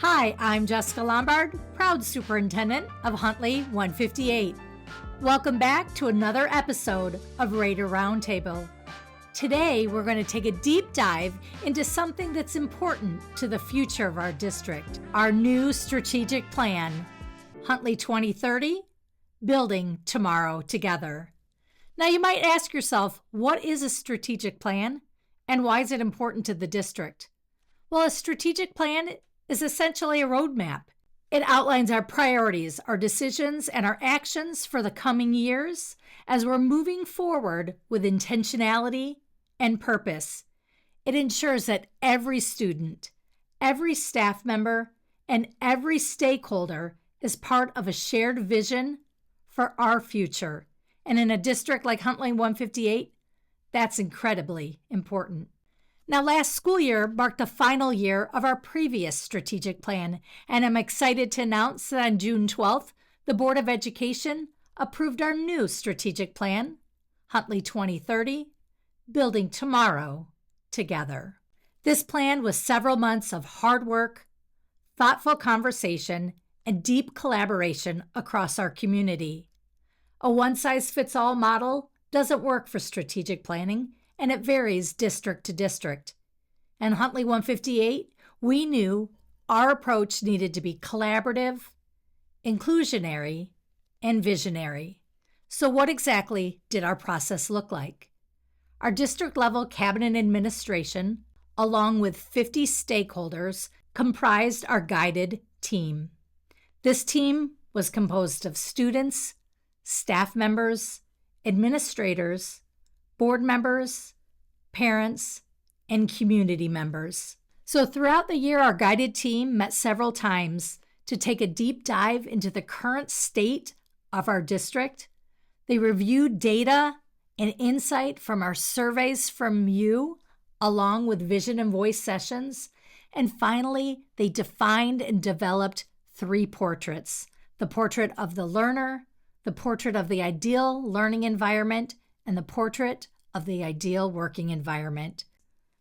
Hi, I'm Jessica Lombard, proud superintendent of Huntley 158. Welcome back to another episode of RAIDER Roundtable. Today, we're going to take a deep dive into something that's important to the future of our district, our new strategic plan, Huntley 2030, Building Tomorrow Together. Now, you might ask yourself, what is a strategic plan and why is it important to the district? Well, a strategic plan is essentially a roadmap. It outlines our priorities, our decisions, and our actions for the coming years as we're moving forward with intentionality and purpose. It ensures that every student, every staff member, and every stakeholder is part of a shared vision for our future. And in a district like Huntley 158, that's incredibly important. Now, last school year marked the final year of our previous strategic plan, and I'm excited to announce that on June 12th, the Board of Education approved our new strategic plan, Huntley 2030, Building Tomorrow Together. This plan was several months of hard work, thoughtful conversation, and deep collaboration across our community. A one-size-fits-all model doesn't work for strategic planning, and it varies district to district. And Huntley 158, we knew our approach needed to be collaborative, inclusionary, and visionary. So what exactly did our process look like? Our district-level cabinet administration, along with 50 stakeholders, comprised our guided team. This team was composed of students, staff members, administrators, board members, parents, and community members. So throughout the year, our guided team met several times to take a deep dive into the current state of our district. They reviewed data and insight from our surveys from you, along with vision and voice sessions. And finally, they defined and developed 3 portraits: the portrait of the learner, the portrait of the ideal learning environment, and the portrait of the ideal working environment.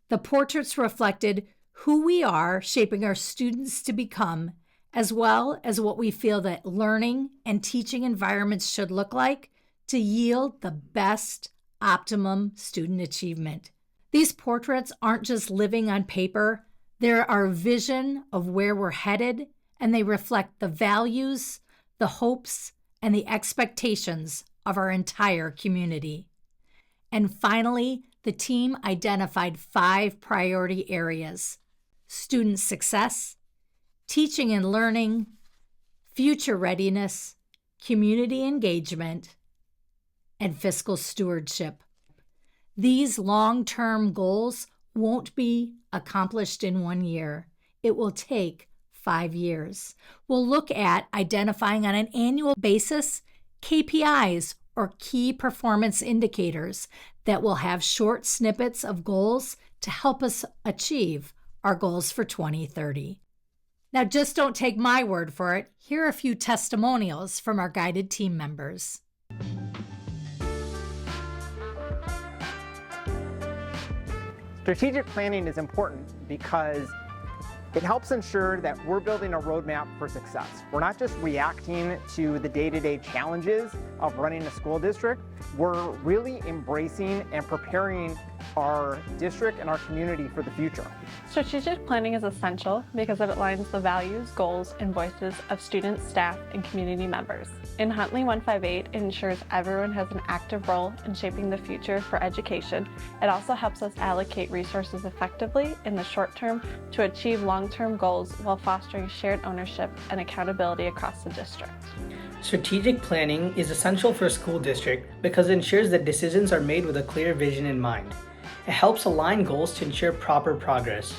The portraits reflected who we are shaping our students to become, as well as what we feel that learning and teaching environments should look like to yield the best optimum student achievement. These portraits aren't just living on paper, they're our vision of where we're headed, and they reflect the values, the hopes, and the expectations of our entire community. And finally, the team identified 5 priority areas: student success, teaching and learning, future readiness, community engagement, and fiscal stewardship. These long-term goals won't be accomplished in 1 year. It will take 5 years. We'll look at identifying on an annual basis KPIs, or key performance indicators, that will have short snippets of goals to help us achieve our goals for 2030. Now, just don't take my word for it. Here are a few testimonials from our guided team members. Strategic planning is important because it helps ensure that we're building a roadmap for success. We're not just reacting to the day-to-day challenges of running a school district. We're really embracing and preparing our district and our community for the future. Strategic planning is essential because it aligns the values, goals, and voices of students, staff, and community members. In Huntley 158, it ensures everyone has an active role in shaping the future for education. It also helps us allocate resources effectively in the short term to achieve long-term goals while fostering shared ownership and accountability across the district. Strategic planning is essential for a school district because it ensures that decisions are made with a clear vision in mind. It helps align goals to ensure proper progress.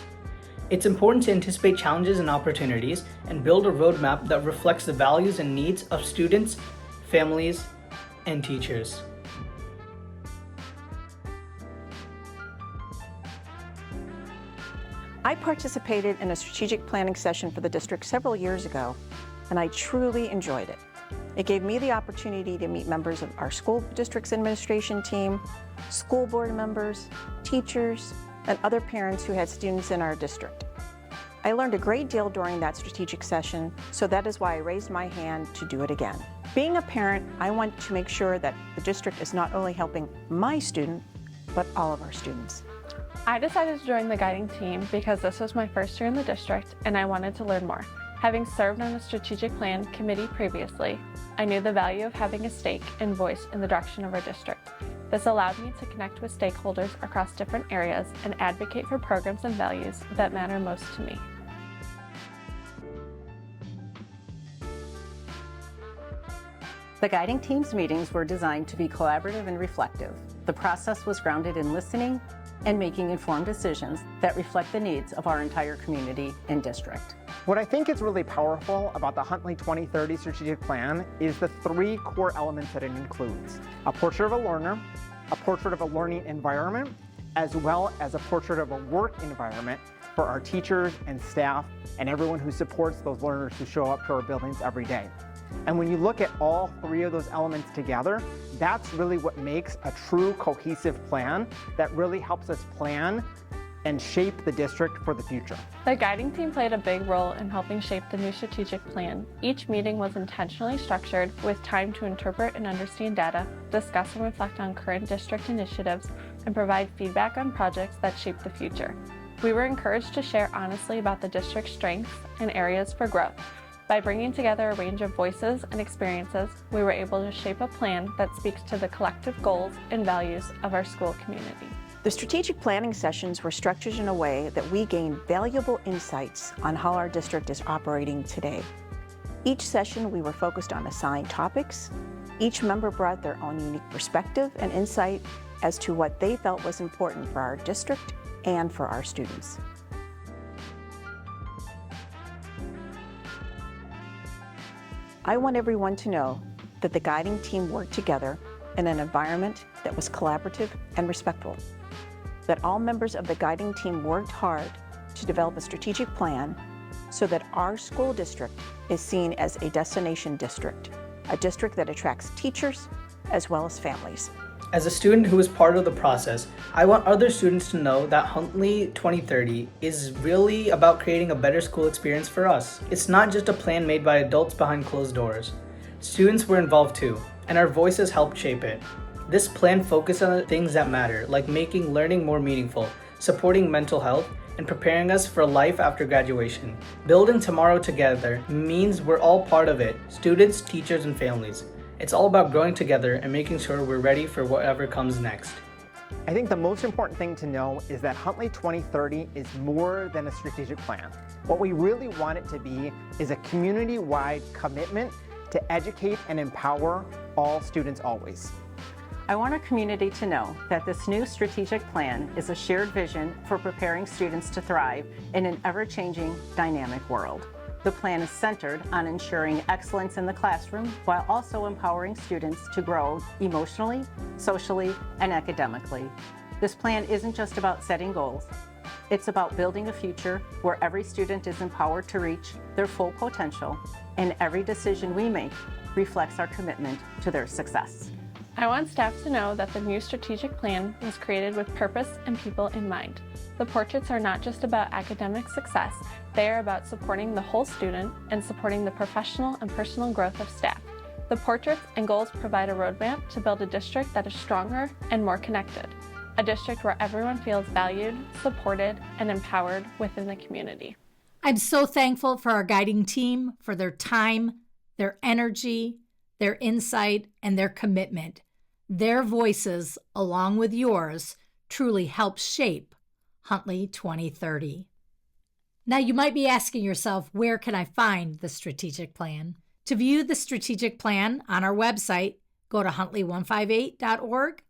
It's important to anticipate challenges and opportunities and build a roadmap that reflects the values and needs of students, families, and teachers. I participated in a strategic planning session for the district several years ago, and I truly enjoyed it. It gave me the opportunity to meet members of our school district's administration team, school board members, teachers, and other parents who had students in our district. I learned a great deal during that strategic session, so that is why I raised my hand to do it again. Being a parent, I want to make sure that the district is not only helping my student, but all of our students. I decided to join the guiding team because this was my first year in the district and I wanted to learn more. Having served on a strategic plan committee previously, I knew the value of having a stake and voice in the direction of our district. This allowed me to connect with stakeholders across different areas and advocate for programs and values that matter most to me. The guiding team's meetings were designed to be collaborative and reflective. The process was grounded in listening and making informed decisions that reflect the needs of our entire community and district. What I think is really powerful about the Huntley 2030 strategic plan is the 3 core elements that it includes: a portrait of a learner, a portrait of a learning environment, as well as a portrait of a work environment for our teachers and staff and everyone who supports those learners who show up to our buildings every day. And when you look at all 3 of those elements together, that's really what makes a true cohesive plan that really helps us plan and shape the district for the future. The guiding team played a big role in helping shape the new strategic plan. Each meeting was intentionally structured with time to interpret and understand data, discuss and reflect on current district initiatives, and provide feedback on projects that shape the future. We were encouraged to share honestly about the district's strengths and areas for growth. By bringing together a range of voices and experiences, we were able to shape a plan that speaks to the collective goals and values of our school community. The strategic planning sessions were structured in a way that we gained valuable insights on how our district is operating today. Each session we were focused on assigned topics. Each member brought their own unique perspective and insight as to what they felt was important for our district and for our students. I want everyone to know that the guiding team worked together in an environment that was collaborative and respectful, that all members of the guiding team worked hard to develop a strategic plan so that our school district is seen as a destination district, a district that attracts teachers as well as families. As a student who is part of the process, I want other students to know that Huntley 2030 is really about creating a better school experience for us. It's not just a plan made by adults behind closed doors. Students were involved too, and our voices helped shape it. This plan focused on the things that matter, like making learning more meaningful, supporting mental health, and preparing us for life after graduation. Building tomorrow together means we're all part of it, students, teachers, and families. It's all about growing together and making sure we're ready for whatever comes next. I think the most important thing to know is that Huntley 2030 is more than a strategic plan. What we really want it to be is a community-wide commitment to educate and empower all students always. I want our community to know that this new strategic plan is a shared vision for preparing students to thrive in an ever-changing, dynamic world. The plan is centered on ensuring excellence in the classroom while also empowering students to grow emotionally, socially, and academically. This plan isn't just about setting goals. It's about building a future where every student is empowered to reach their full potential, and every decision we make reflects our commitment to their success. I want staff to know that the new strategic plan was created with purpose and people in mind. The portraits are not just about academic success, they are about supporting the whole student and supporting the professional and personal growth of staff. The portraits and goals provide a roadmap to build a district that is stronger and more connected, a district where everyone feels valued, supported, and empowered within the community. I'm so thankful for our guiding team, for their time, their energy, their insight, and their commitment. Their voices, along with yours, truly help shape Huntley 2030. Now, you might be asking yourself, where can I find the strategic plan? To view the strategic plan on our website, go to huntley158.org.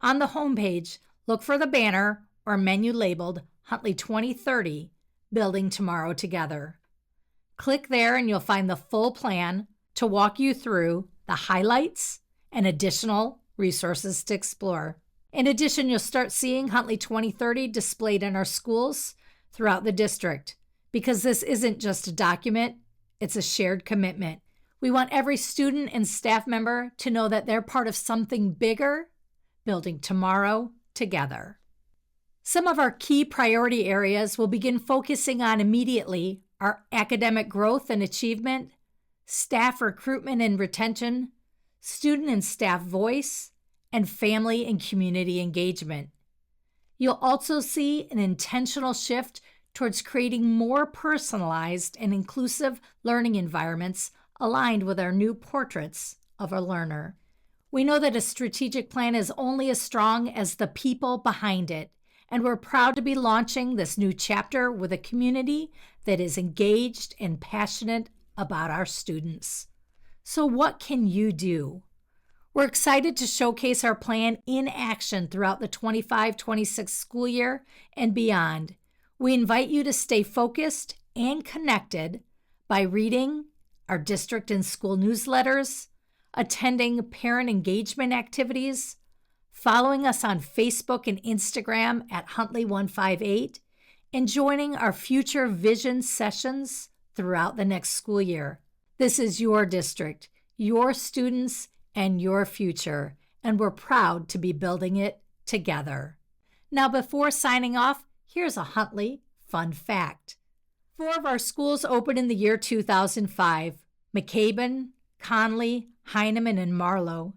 On the homepage, look for the banner or menu labeled Huntley 2030, Building Tomorrow Together. Click there and you'll find the full plan to walk you through the highlights and additional resources to explore. In addition, you'll start seeing Huntley 2030 displayed in our schools throughout the district, because this isn't just a document, it's a shared commitment. We want every student and staff member to know that they're part of something bigger, building tomorrow together. Some of our key priority areas we'll begin focusing on immediately are academic growth and achievement, staff recruitment and retention, student and staff voice, and family and community engagement. You'll also see an intentional shift towards creating more personalized and inclusive learning environments aligned with our new portraits of a learner. We know that a strategic plan is only as strong as the people behind it, and we're proud to be launching this new chapter with a community that is engaged and passionate about our students. So what can you do? We're excited to showcase our plan in action throughout the 25-26 school year and beyond. We invite you to stay focused and connected by reading our district and school newsletters, attending parent engagement activities, following us on Facebook and Instagram at Huntley158, and joining our future vision sessions throughout the next school year. This is your district, your students, and your future, and we're proud to be building it together. Now, before signing off, here's a Huntley fun fact. 4 of our schools opened in the year 2005, McCaben, Conley, Heineman, and Marlowe.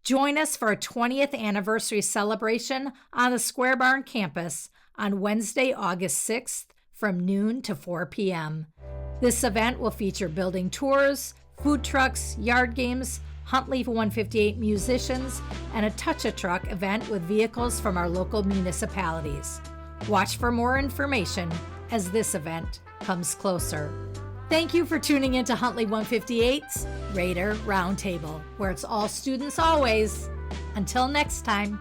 Join us for a 20th anniversary celebration on the Square Barn campus on Wednesday, August 6th from noon to 4 p.m. This event will feature building tours, food trucks, yard games, Huntley 158 musicians, and a Touch-A-Truck event with vehicles from our local municipalities. Watch for more information as this event comes closer. Thank you for tuning into Huntley 158's RAIDER Roundtable, where it's all students always. Until next time.